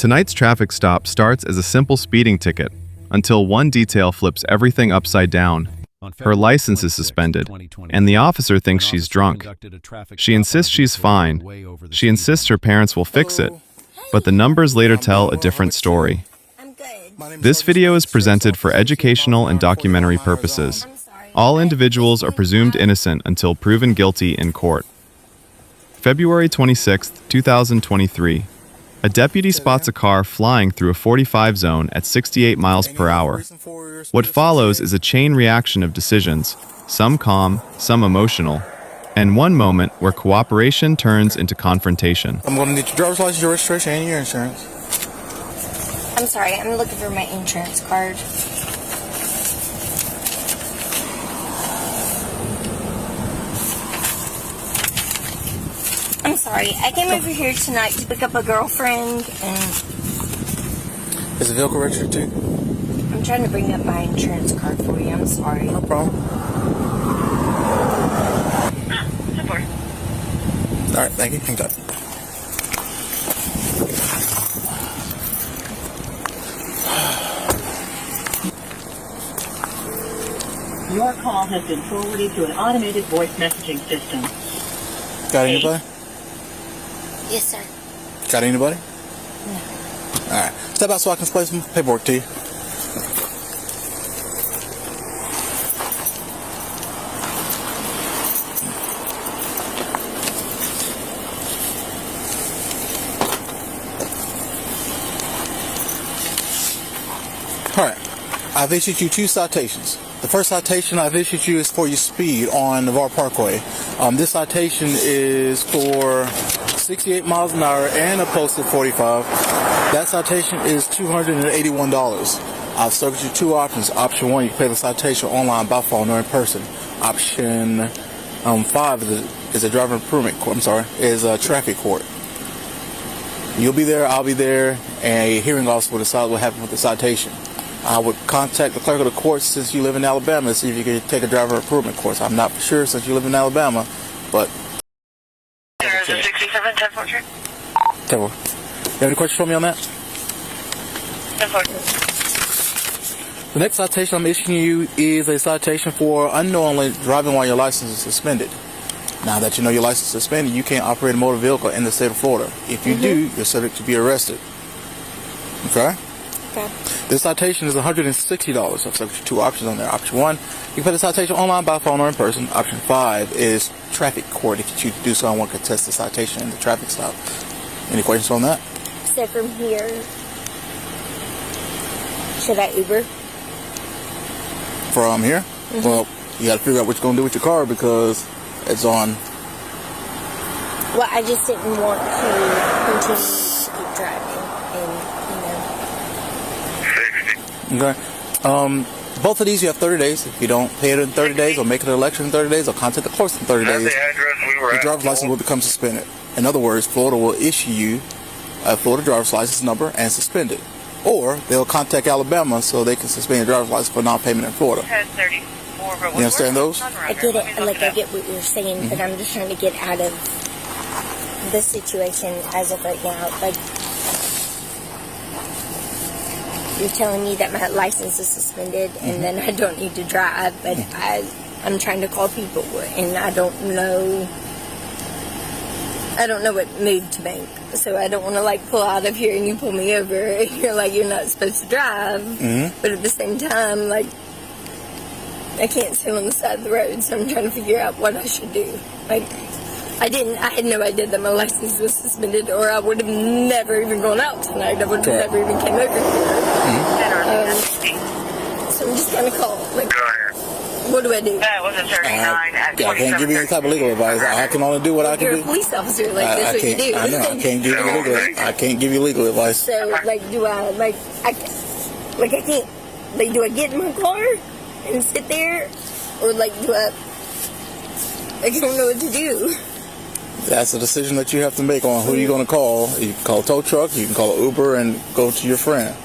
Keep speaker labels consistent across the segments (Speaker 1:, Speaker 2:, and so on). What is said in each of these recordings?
Speaker 1: Tonight's traffic stop starts as a simple speeding ticket, until one detail flips everything upside down. Her license is suspended, and the officer thinks she's drunk. She insists she's fine. She insists her parents will fix it, but the numbers later tell a different story. This video is presented for educational and documentary purposes. All individuals are presumed innocent until proven guilty in court. February 26, 2023. A deputy spots a car flying through a 45 zone at 68 miles per hour. What follows is a chain reaction of decisions, some calm, some emotional, and one moment where cooperation turns into confrontation.
Speaker 2: I'm going to need your driver's license, your registration, and your insurance.
Speaker 3: I'm sorry, I'm looking for my insurance card. I'm sorry, I came over here tonight to pick up a girlfriend, and
Speaker 2: Is the vehicle registered to you?
Speaker 3: I'm trying to bring up my insurance card for you. I'm sorry.
Speaker 2: No problem. All right, thank you. Hang tight.
Speaker 4: Your call has been forwarded to an automated voice messaging system.
Speaker 2: Got anybody?
Speaker 3: Yes, sir.
Speaker 2: Got anybody?
Speaker 3: No.
Speaker 2: All right. Step out so I can explain some paperwork to you. All right. I've issued you 2 citations. The first citation I've issued you is for your speed on Navarre Parkway. This citation is for 68 miles an hour and a posted 45. That citation is $281. I've served you 2 options. Option 1, you can pay the citation online, by phone, or in person. Option 5 is a driver improvement court. Is a traffic court. You'll be there, I'll be there, and a hearing officer will decide what happened with the citation. I would contact the clerk of the court since you live in Alabama to see if you can take a driver improvement course. I'm not for sure since you live in Alabama, but...
Speaker 5: There's a 67-10-4.
Speaker 2: 10-4. You have any questions for me on that?
Speaker 5: 10-4.
Speaker 2: The next citation I'm issuing you is a citation for unknowingly driving while your license is suspended. Now that you know your license is suspended, you can't operate a motor vehicle in the state of Florida. If you do, you're subject to be arrested. Okay?
Speaker 3: Okay.
Speaker 2: This citation is $160. I've subject to 2 options on there. Option 1, you can pay the citation online, by phone, or in person. Option 5 is traffic court. If you choose to do so, I want to contest the citation in the traffic stop. Any questions on that?
Speaker 3: So from here, should I Uber?
Speaker 2: From here? Well, you got to figure out what you're going to do with your car because it's on.
Speaker 3: Well, I just didn't want to continue to keep driving, and
Speaker 2: Okay. Both of these you have 30 days. If you don't pay it in 30 days or make an election in 30 days or contact the courts in 30 days, your driver's license will become suspended. In other words, Florida will issue you a Florida driver's license number and suspend it. Or they'll contact Alabama so they can suspend your driver's license for non-payment in Florida. You understand those?
Speaker 3: I get it. Like, I get what you're saying, but I'm just trying to get out of the situation as of right now. Like, you're telling me that my license is suspended and then I don't need to drive, but I'm trying to call people and I don't know what move to make. So I don't want to like pull out of here and you pull me over and you're like, you're not supposed to drive. But at the same time, like, I can't sit on the side of the road, so I'm trying to figure out what I should do. Like, I had no idea that my license was suspended, or I would have never even gone out tonight. I would have never even came over here. So I'm just gonna call. Like, what do I do?
Speaker 5: That was a 39 at
Speaker 2: I can't give you any type of legal advice. I can only do what I can
Speaker 3: You're
Speaker 2: do.
Speaker 3: a police officer, like, that's what you do.
Speaker 2: I know. I can't give you legal. I can't give you legal advice.
Speaker 3: So, like, do I, like, I can't, like, do I get in my car and sit there, or like, do I don't know what to do.
Speaker 2: That's a decision that you have to make on who you're going to call. You can call a tow truck, you can call an Uber, and go to your friend.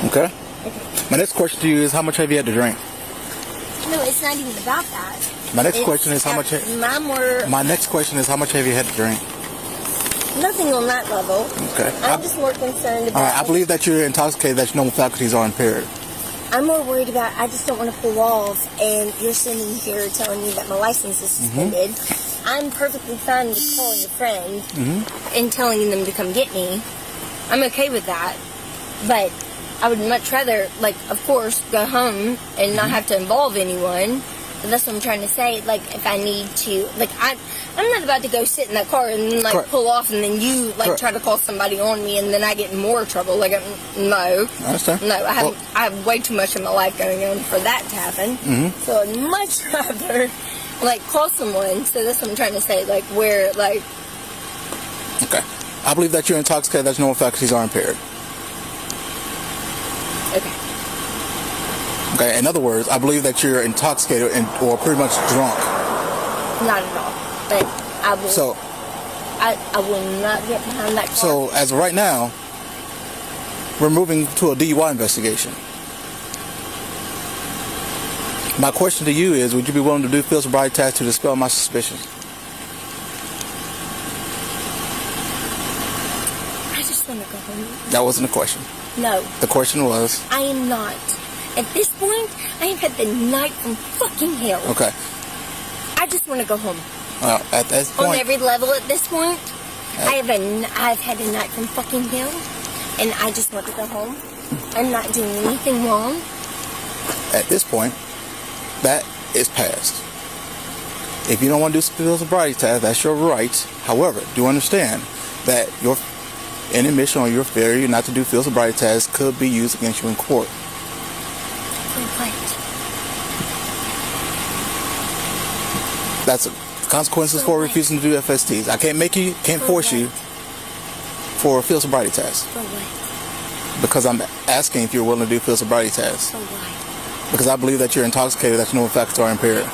Speaker 2: Okay? Okay. My next question to you is, how much have you had to drink?
Speaker 3: No, it's not even about that.
Speaker 2: My next question is, how much...
Speaker 3: My
Speaker 2: next question is, how much have you had to drink?
Speaker 3: Nothing on that level.
Speaker 2: Okay.
Speaker 3: I'm just more concerned about...
Speaker 2: All right, I believe that you're intoxicated, that your normal faculties are impaired.
Speaker 3: I'm more worried about, I just don't want to pull off, and you're sitting here telling me that my license is suspended. I'm perfectly fine with calling a friend and telling them to come get me. I'm okay with that. But I would much rather, like, of course, go home and not have to involve anyone. But that's what I'm trying to say. Like, if I need to, like, I'm not about to go sit in that car and then, like,
Speaker 2: Correct.
Speaker 3: pull off and then you, like,
Speaker 2: Correct.
Speaker 3: try to call somebody on me and then I get in more trouble. Like, no.
Speaker 2: I understand.
Speaker 3: No, I have way too much in my life going on for that to happen. So I'd much rather, like, call someone. So that's what I'm trying to say. Like, where, like...
Speaker 2: Okay. I believe that you're intoxicated, that your normal faculties are impaired.
Speaker 3: Okay.
Speaker 2: Okay, in other words, I believe that you're intoxicated or pretty much drunk.
Speaker 3: Not at all. But I will...
Speaker 2: So,
Speaker 3: I will not get behind that car.
Speaker 2: so as of right now, we're moving to a DUI investigation. My question to you is, would you be willing to do field sobriety test to dispel my suspicions?
Speaker 3: I just want to go home.
Speaker 2: That wasn't the question.
Speaker 3: No,
Speaker 2: The question was,
Speaker 3: I am not. At this point, I have had the night from fucking hell.
Speaker 2: okay,
Speaker 3: I just want to go home.
Speaker 2: at this
Speaker 3: On
Speaker 2: point,
Speaker 3: every level at this point, I've had a night from fucking hell, and I just want to go home. I'm not doing anything wrong.
Speaker 2: at this point, that is past. If you don't want to do field sobriety test, that's your right. However, do understand that your inadmission or your failure not to do field sobriety test could be used against you in court.
Speaker 3: Right.
Speaker 2: That's consequences for refusing to do FSTs. I can't force you for a field sobriety test
Speaker 3: For what?
Speaker 2: because I'm asking if you're willing to do field sobriety test
Speaker 3: For what?
Speaker 2: because I believe that you're intoxicated, that your normal faculties are impaired.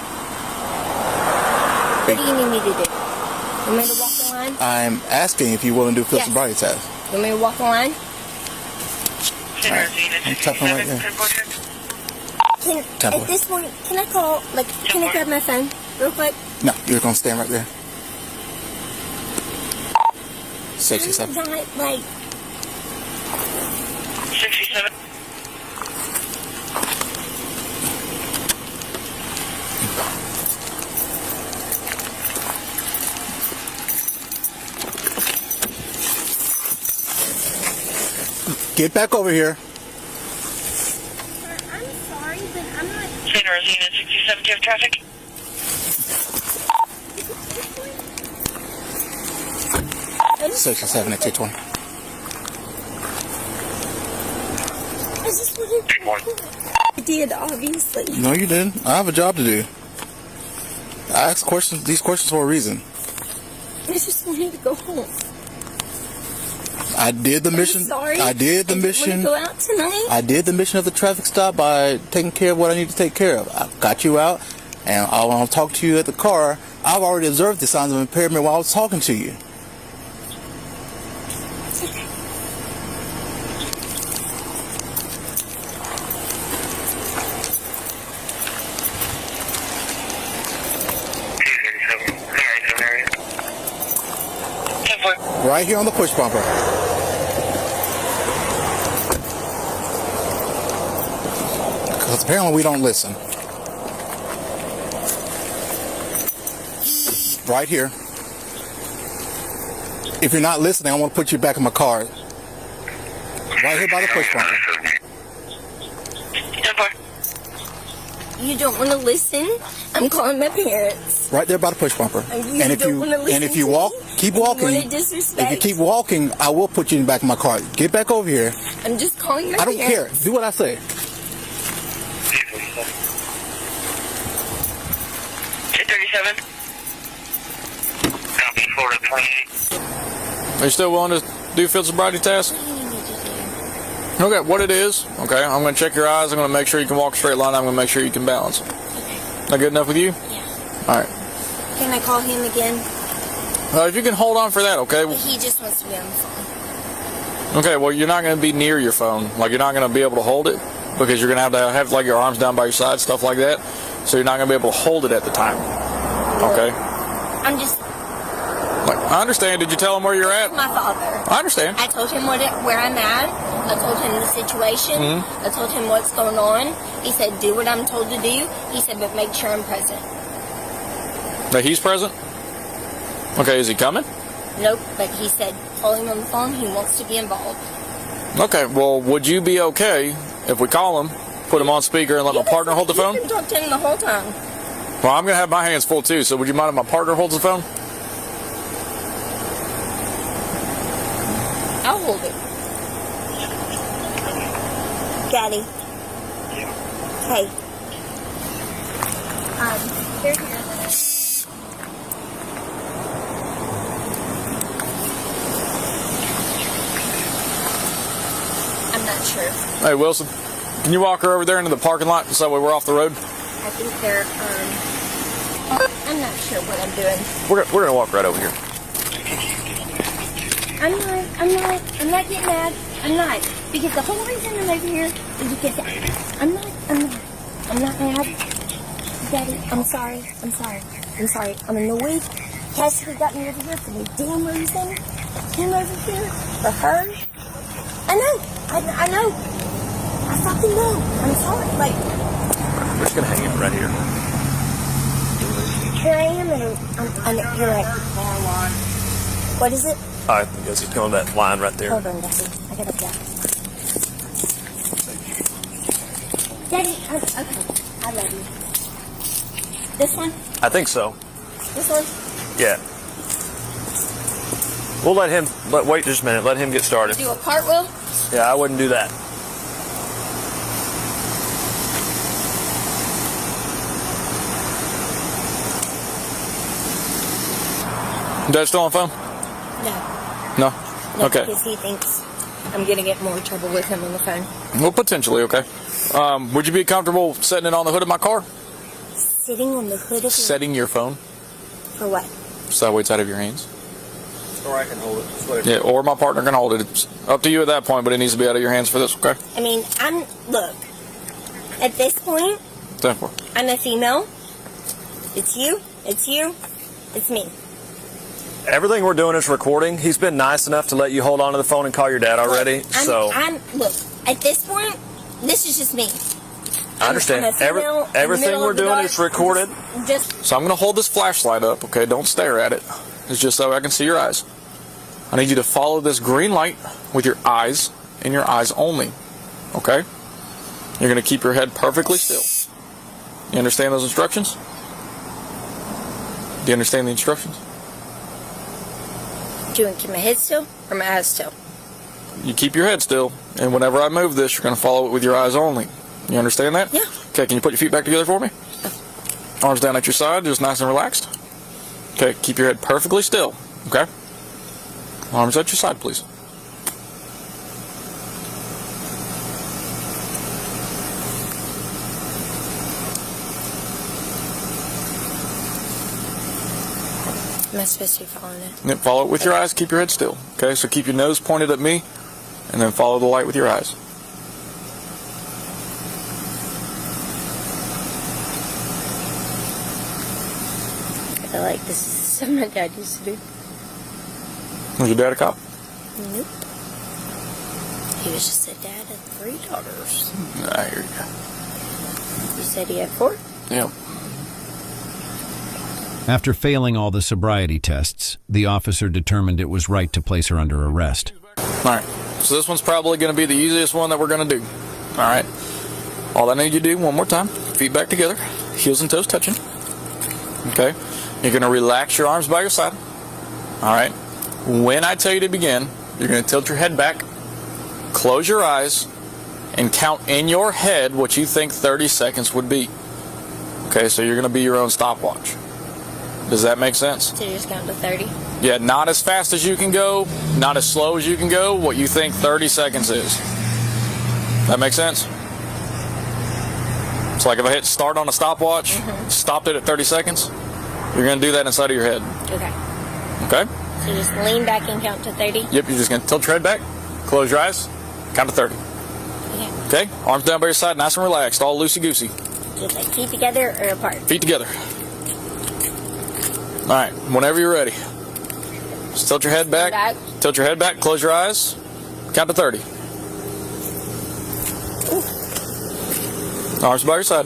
Speaker 3: What do you need me to do? You want me to walk the line?
Speaker 2: I'm asking if you're willing to do field
Speaker 3: Yes.
Speaker 2: sobriety test.
Speaker 3: You want me to walk the line?
Speaker 2: I'm tapping right there. Temple.
Speaker 3: At this point, can I call, like, can I grab my phone real quick?
Speaker 2: No, you're gonna stand right there. 67.
Speaker 3: I'm not, like,
Speaker 5: 67.
Speaker 2: Get back over here.
Speaker 3: I'm sorry, but I'm not...
Speaker 5: St. Rosina, 67, do you have traffic?
Speaker 2: 67 at 220.
Speaker 3: I just wanted... I did, obviously.
Speaker 2: No, you didn't. I have a job to do. I ask questions. These questions for a reason.
Speaker 3: I just wanted to go home.
Speaker 2: I did the mission.
Speaker 3: I'm sorry.
Speaker 2: I did the
Speaker 3: I
Speaker 2: mission.
Speaker 3: Go out tonight.
Speaker 2: I did the mission of the traffic stop by taking care of what I need to take care of. I got you out, and I want to talk to you at the car. I've already observed the signs of impairment while I was talking to you. Right here on the push bumper. Because apparently we don't listen. Right here. If you're not listening, I want to put you back in my car. Right here by the push bumper.
Speaker 3: You don't want to listen? I'm calling my parents.
Speaker 2: Right there by the push bumper.
Speaker 3: You
Speaker 2: And if
Speaker 3: don't
Speaker 2: you
Speaker 3: wanna listen
Speaker 2: and if you
Speaker 3: to
Speaker 2: walk,
Speaker 3: me?
Speaker 2: keep
Speaker 3: You
Speaker 2: walking.
Speaker 3: wanna disrespect?
Speaker 2: If you keep walking, I will put you in the back of my car. Get back over here.
Speaker 3: I'm just calling my
Speaker 2: I don't
Speaker 3: parents.
Speaker 2: care. Do what I say.
Speaker 5: 237. Copy, Florida 28.
Speaker 6: Are you still willing to do field sobriety test? Okay, what it is, okay, I'm going to check your eyes. I'm going to make sure you can walk a straight line. I'm going to make sure you can balance. That good enough with you?
Speaker 3: Yeah.
Speaker 6: All right.
Speaker 3: Can I call him again?
Speaker 6: If you can hold on for that, okay?
Speaker 3: He just wants to be on the phone.
Speaker 6: Okay, well, you're not going to be near your phone. Like, you're not going to be able to hold it because you're going to have like, your arms down by your side, stuff like that. So you're not going to be able to hold it at the time. Okay?
Speaker 3: I'm just...
Speaker 6: Like, I understand. Did you tell him where you're at?
Speaker 3: My father.
Speaker 6: I understand.
Speaker 3: I told him where I'm at. I told him the situation.
Speaker 6: Mm-hmm.
Speaker 3: I told him what's going on. He said, do what I'm told to do. He said, but make sure I'm present.
Speaker 6: That he's present? Okay, is he coming?
Speaker 3: Nope, but he said, call him on the phone. He wants to be involved.
Speaker 6: Okay, well, would you be okay if we call him, put him on speaker, and let my partner hold the phone?
Speaker 3: You can talk to him the whole time.
Speaker 6: Well, I'm going to have my hands full too, so would you mind if my partner holds the phone?
Speaker 3: I'll hold it. Daddy. Hey. They're here. I'm not sure.
Speaker 6: Hey, Wilson, can you walk her over there into the parking lot so that way we're off the road?
Speaker 3: I think they're, I'm not sure what I'm doing.
Speaker 6: We're going to walk right over here.
Speaker 3: I'm not getting mad. I'm not. Because the whole reason I'm over here is because I'm not mad. Daddy, I'm sorry. I'm annoyed. Cassidy got me over here for no damn reason. Him over here for her. I know. I fucking know. I'm sorry. Like,
Speaker 7: We're just gonna hang it right here.
Speaker 3: here I am, and you're like, what is it?
Speaker 7: I guess he's going that line right there.
Speaker 3: Hold on, Daddy. I gotta go. Daddy, okay. I love you. This one?
Speaker 7: I think so.
Speaker 3: This one?
Speaker 7: Yeah. We'll wait just a minute. Let him get started.
Speaker 3: Do a cartwheel?
Speaker 7: Yeah, I wouldn't do that.
Speaker 6: Dad still on the phone?
Speaker 3: No.
Speaker 6: No?
Speaker 3: No,
Speaker 6: Okay.
Speaker 3: because he thinks I'm gonna get more trouble with him on the phone.
Speaker 6: Well, potentially, okay. Would you be comfortable setting it on the hood of my car?
Speaker 3: Sitting on the hood of
Speaker 6: Setting your phone
Speaker 3: For what?
Speaker 6: so that way it's out of your hands?
Speaker 7: Or I can hold it. Just whatever.
Speaker 6: Yeah, or my partner can hold it. It's up to you at that point, but it needs to be out of your hands for this, okay?
Speaker 3: I mean, look, at this point,
Speaker 6: 10-4.
Speaker 3: I'm a female. It's you, it's me.
Speaker 7: Everything we're doing is recording. He's been nice enough to let you hold on to the phone and call your dad already.
Speaker 3: Look, look, at this point, this is just me.
Speaker 7: I understand.
Speaker 3: I'm a female in the
Speaker 7: Everything
Speaker 3: middle
Speaker 7: we're
Speaker 3: of the
Speaker 7: doing
Speaker 3: dark.
Speaker 7: is recorded.
Speaker 3: Just
Speaker 6: So I'm going to hold this flashlight up, okay? Don't stare at it. It's just so I can see your eyes. I need you to follow this green light with your eyes and your eyes only, okay? You're going to keep your head perfectly still. You understand those instructions? Do you understand the instructions?
Speaker 3: do you want to keep my head still or my eyes still?
Speaker 6: You keep your head still, and whenever I move this, you're going to follow it with your eyes only. You understand that?
Speaker 3: Yeah.
Speaker 6: Okay, can you put your feet back together for me? Arms down at your side, just nice and relaxed. Okay, keep your head perfectly still, okay? Arms at your side, please.
Speaker 3: Am I supposed to be following it?
Speaker 6: Yep, follow it with your eyes, keep your head still. Okay, so keep your nose pointed at me, and then follow the light with your eyes.
Speaker 3: I feel like this is something my dad used to do.
Speaker 6: Was your dad a cop?
Speaker 3: Nope. He was just a dad of 3 daughters.
Speaker 6: I hear you.
Speaker 3: You said he had 4?
Speaker 6: Yeah.
Speaker 8: After failing all the sobriety tests, the officer determined it was right to place her under arrest.
Speaker 6: Alright, so this one's probably going to be the easiest one that we're going to do. Alright, all I need you to do, one more time, feet back together, heels and toes touching. Okay, you're going to relax your arms by your side. Alright, when I tell you to begin, you're going to tilt your head back, close your eyes, and count in your head what you think 30 seconds would be. Okay, so you're going to be your own stopwatch. Does that make sense?
Speaker 3: So you just count to 30?
Speaker 6: Yeah, not as fast as you can go, not as slow as you can go, what you think 30 seconds is. That make sense? It's like if I hit start on a stopwatch, stopped it at 30 seconds, you're going to do that inside of your head.
Speaker 3: Okay.
Speaker 6: Okay?
Speaker 3: So just lean back and count to 30?
Speaker 6: Yep, you're just going to tilt your head back, close your eyes, count to 30.
Speaker 3: Okay.
Speaker 6: Okay? Arms down by your side, nice and relaxed, all loosey-goosey.
Speaker 3: Just like feet together or apart?
Speaker 6: Feet together. All right, whenever you're ready. Just tilt your head back. Tilt your head back. Close your eyes. Count to 30. Arms by your side.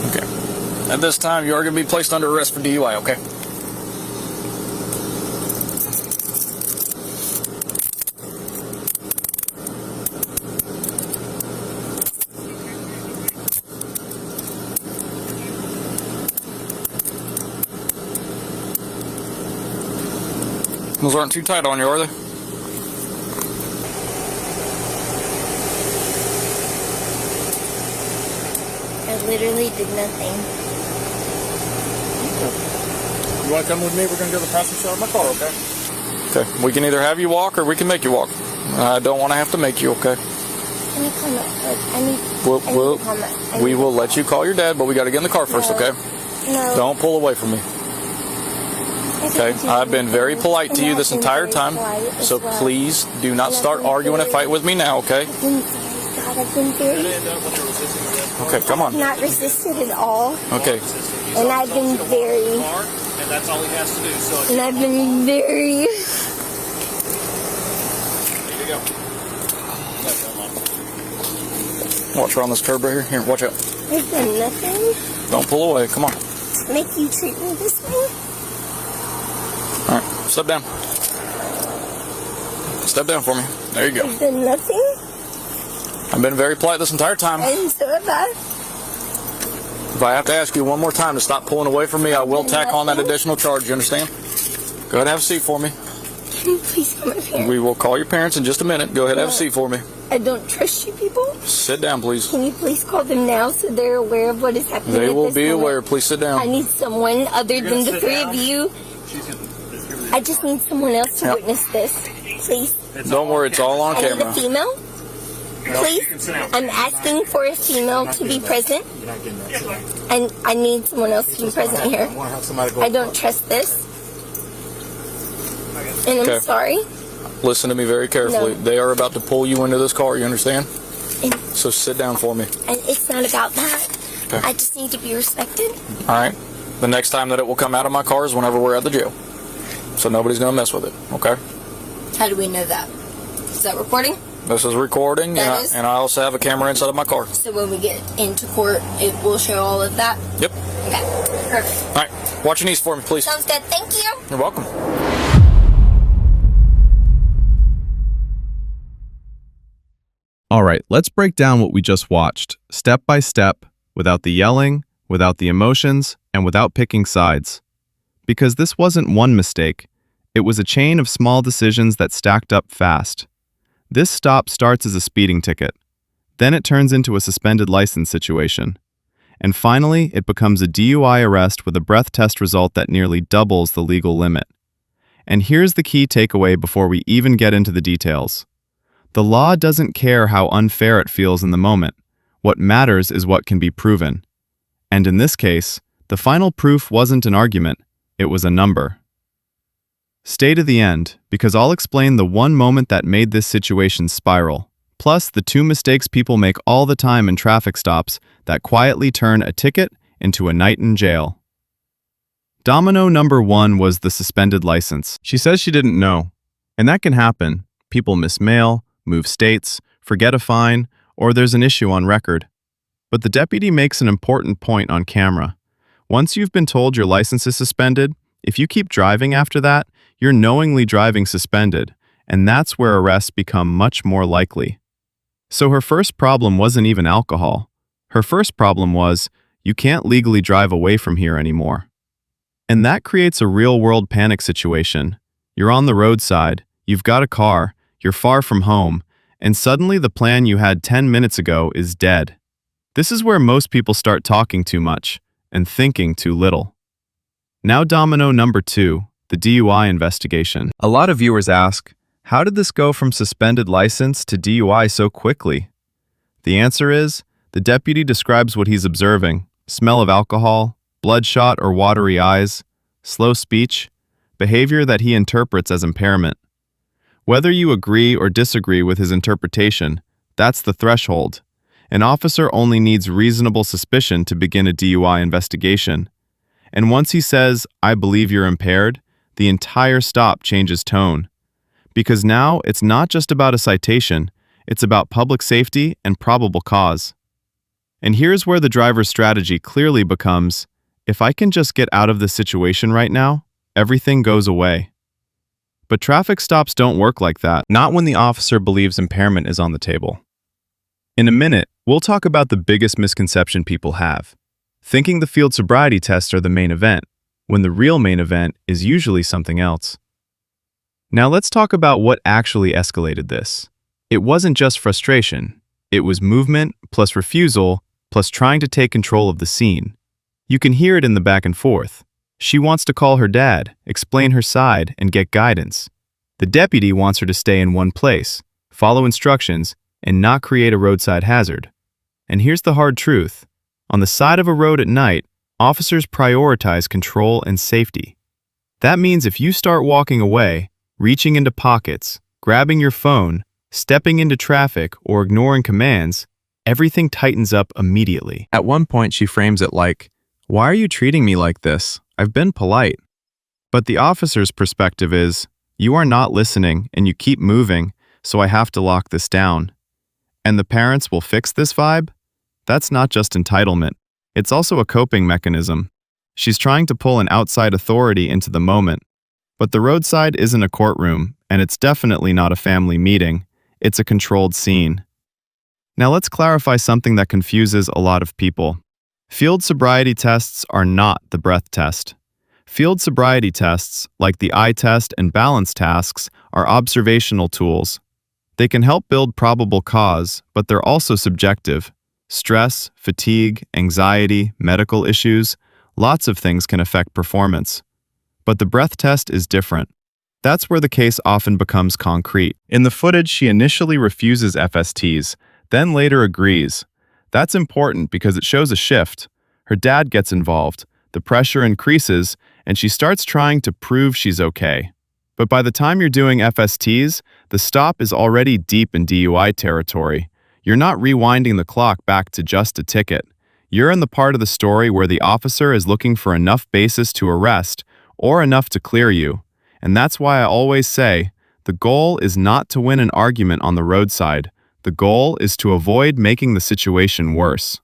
Speaker 6: Okay. At this time, you are going to be placed under arrest for DUI, okay? Those aren't too tight on you, are they?
Speaker 3: I literally did nothing.
Speaker 2: You want to come with me? We're going to go to the passenger side of my car, okay?
Speaker 6: Okay. We can either have you walk or we can make you walk. I don't want to have to make you, okay?
Speaker 3: I need to calm down.
Speaker 6: We will let you call your dad, but we got to get in the car first, okay?
Speaker 3: No.
Speaker 6: Don't pull away from me. Okay, I've been very polite to you this entire time, so please do not start arguing and fight with me now, okay?
Speaker 3: I've been very...
Speaker 6: Okay, come on.
Speaker 3: Not resisted at all.
Speaker 6: Okay.
Speaker 3: And I've been very...
Speaker 7: And that's all he has to do. So
Speaker 3: And I've been very...
Speaker 6: Watch her on this curb right here. Here, watch out.
Speaker 3: I've done nothing.
Speaker 6: Don't pull away. Come on.
Speaker 3: Make you treat me this way.
Speaker 6: All right, step down. Step down for me. There you go.
Speaker 3: I've done nothing.
Speaker 6: I've been very polite this entire time.
Speaker 3: And so have I.
Speaker 6: If I have to ask you one more time to stop pulling away from me, I will tack on that additional charge. You understand? Go ahead and have a seat for me.
Speaker 3: Can you please call my parents?
Speaker 6: We will call your parents in just a minute. Go ahead and have a seat for me.
Speaker 3: I don't trust you people.
Speaker 6: Sit down, please.
Speaker 3: Can you please call them now so they're aware of what is happening?
Speaker 6: They
Speaker 3: at
Speaker 6: will
Speaker 3: this
Speaker 6: be
Speaker 3: moment?
Speaker 6: aware. Please sit down.
Speaker 3: I need someone other than the three of you. I just need someone else to witness this. Please.
Speaker 6: Don't worry, it's all on
Speaker 3: I need
Speaker 6: camera.
Speaker 3: a female. Please. I'm asking for a female to be present. And I need someone else to be present here. I don't trust this. And I'm
Speaker 6: Okay.
Speaker 3: sorry.
Speaker 6: Listen to me very carefully.
Speaker 3: No.
Speaker 6: They are about to pull you into this car, you understand?
Speaker 3: And,
Speaker 6: So sit down for me.
Speaker 3: and it's not about that.
Speaker 6: Okay.
Speaker 3: I just need to be respected.
Speaker 6: All right? The next time that it will come out of my car is whenever we're at the jail. So nobody's going to mess with it, okay?
Speaker 3: How do we know that? Is that recording?
Speaker 6: This is recording,
Speaker 3: That is?
Speaker 6: and I also have a camera inside of my car.
Speaker 3: So when we get into court, it will show all of that?
Speaker 6: Yep.
Speaker 3: Okay, perfect.
Speaker 6: All right. Watch your knees for me, please.
Speaker 3: Sounds good. Thank you.
Speaker 6: You're welcome.
Speaker 1: All right, let's break down what we just watched, step by step, without the yelling, without the emotions, and without picking sides. Because this wasn't one mistake, it was a chain of small decisions that stacked up fast. This stop starts as a speeding ticket. Then it turns into a suspended license situation. And finally, it becomes a DUI arrest with a breath test result that nearly doubles the legal limit. And here's the key takeaway before we even get into the details. The law doesn't care how unfair it feels in the moment. What matters is what can be proven. And in this case, the final proof wasn't an argument, it was a number. Stay to the end, because I'll explain the one moment that made this situation spiral, plus the two mistakes people make all the time in traffic stops that quietly turn a ticket into a night in jail. Domino number 1 was the suspended license. She says she didn't know. And that can happen. People miss mail, move states, forget a fine, or there's an issue on record. But the deputy makes an important point on camera. Once you've been told your license is suspended, if you keep driving after that, you're knowingly driving suspended, and that's where arrests become much more likely. So her first problem wasn't even alcohol. Her first problem was, you can't legally drive away from here anymore. And that creates a real-world panic situation. You're on the roadside, you've got a car, you're far from home, and suddenly the plan you had 10 minutes ago is dead. This is where most people start talking too much and thinking too little. Now domino number 2, the DUI investigation. A lot of viewers ask, how did this go from suspended license to DUI so quickly? The answer is, the deputy describes what he's observing: smell of alcohol, bloodshot or watery eyes, slow speech, behavior that he interprets as impairment. Whether you agree or disagree with his interpretation, that's the threshold. An officer only needs reasonable suspicion to begin a DUI investigation. And once he says, "I believe you're impaired," the entire stop changes tone. Because now it's not just about a citation, it's about public safety and probable cause. And here's where the driver's strategy clearly becomes, if I can just get out of this situation right now, everything goes away. But traffic stops don't work like that, not when the officer believes impairment is on the table. In a minute, we'll talk about the biggest misconception people have, thinking the field sobriety tests are the main event, when the real main event is usually something else. Now let's talk about what actually escalated this. It wasn't just frustration, it was movement plus refusal plus trying to take control of the scene. You can hear it in the back and forth. She wants to call her dad, explain her side, and get guidance. The deputy wants her to stay in one place, follow instructions, and not create a roadside hazard. And here's the hard truth. On the side of a road at night, officers prioritize control and safety. That means if you start walking away, reaching into pockets, grabbing your phone, stepping into traffic, or ignoring commands, everything tightens up immediately. At one point, she frames it like, "Why are you treating me like this? I've been polite." But the officer's perspective is, "You are not listening and you keep moving, so I have to lock this down." And the parents will fix this vibe? That's not just entitlement. It's also a coping mechanism. She's trying to pull an outside authority into the moment. But the roadside isn't a courtroom, and it's definitely not a family meeting. It's a controlled scene. Now let's clarify something that confuses a lot of people. Field sobriety tests are not the breath test. Field sobriety tests, like the eye test and balance tasks, are observational tools. They can help build probable cause, but they're also subjective. Stress, fatigue, anxiety, medical issues, lots of things can affect performance. But the breath test is different. That's where the case often becomes concrete. In the footage, she initially refuses FSTs, then later agrees. That's important because it shows a shift. Her dad gets involved, the pressure increases, and she starts trying to prove she's okay. But by the time you're doing FSTs, the stop is already deep in DUI territory. You're not rewinding the clock back to just a ticket. You're in the part of the story where the officer is looking for enough basis to arrest or enough to clear you. And that's why I always say, the goal is not to win an argument on the roadside. The goal is to avoid making the situation worse.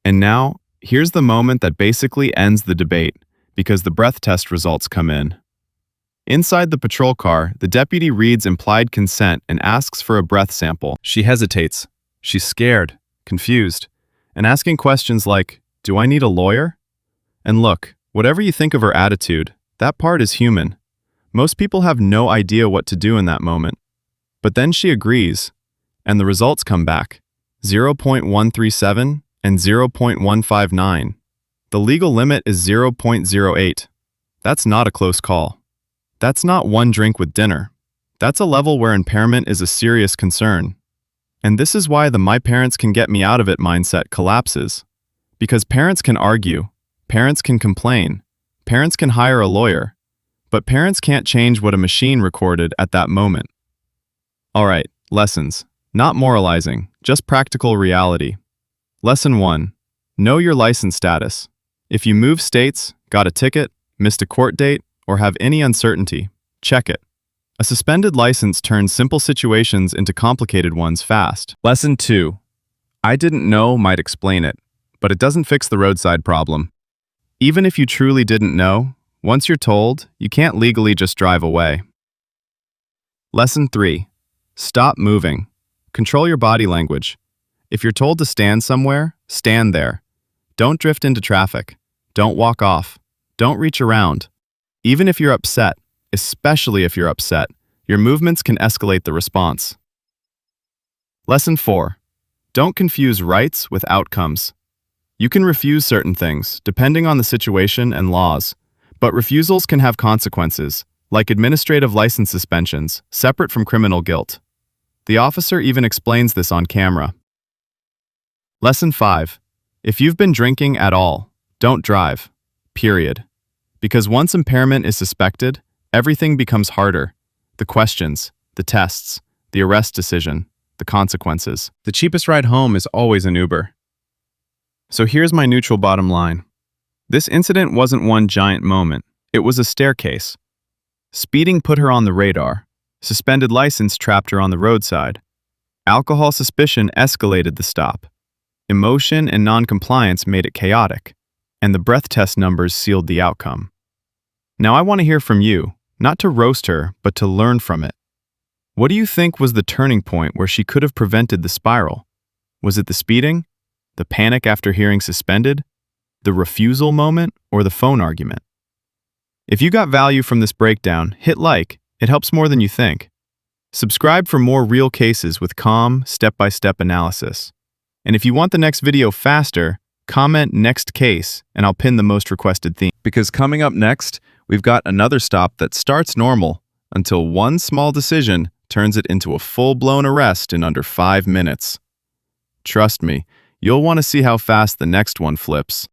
Speaker 1: And now, here's the moment that basically ends the debate, because the breath test results come in. Inside the patrol car, the deputy reads implied consent and asks for a breath sample. She hesitates. She's scared, confused, and asking questions like, "Do I need a lawyer?" And look, whatever you think of her attitude, that part is human. Most people have no idea what to do in that moment. But then she agrees, and the results come back, 0.137 and 0.159. The legal limit is 0.08. That's not a close call. That's not one drink with dinner. That's a level where impairment is a serious concern. And this is why the "my parents can get me out of it" mindset collapses. Because parents can argue, parents can complain, parents can hire a lawyer, but parents can't change what a machine recorded at that moment. All right, lessons. Not moralizing, just practical reality. Lesson 1. Know your license status. If you move states, got a ticket, missed a court date, or have any uncertainty, check it. A suspended license turns simple situations into complicated ones fast. Lesson 2. I didn't know might explain it, but it doesn't fix the roadside problem. Even if you truly didn't know, once you're told, you can't legally just drive away. Lesson 3. Stop moving. Control your body language. If you're told to stand somewhere, stand there. Don't drift into traffic. Don't walk off. Don't reach around. Even if you're upset, especially if you're upset, your movements can escalate the response. Lesson 4. Don't confuse rights with outcomes. You can refuse certain things, depending on the situation and laws, but refusals can have consequences, like administrative license suspensions, separate from criminal guilt. The officer even explains this on camera. Lesson 5. If you've been drinking at all, don't drive. Period. Because once impairment is suspected, everything becomes harder. The questions, the tests, the arrest decision, the consequences. The cheapest ride home is always an Uber. So here's my neutral bottom line. This incident wasn't one giant moment. It was a staircase. Speeding put her on the radar. Suspended license trapped her on the roadside. Alcohol suspicion escalated the stop. Emotion and noncompliance made it chaotic, and the breath test numbers sealed the outcome. Now I want to hear from you, not to roast her, but to learn from it. What do you think was the turning point where she could have prevented the spiral? Was it the speeding, the panic after hearing suspended, the refusal moment, or the phone argument? If you got value from this breakdown, hit like. It helps more than you think. Subscribe for more real cases with calm, step-by-step analysis. And if you want the next video faster, comment next case and I'll pin the most requested theme. Because coming up next, we've got another stop that starts normal until one small decision turns it into a full-blown arrest in under 5 minutes. Trust me, you'll want to see how fast the next one flips.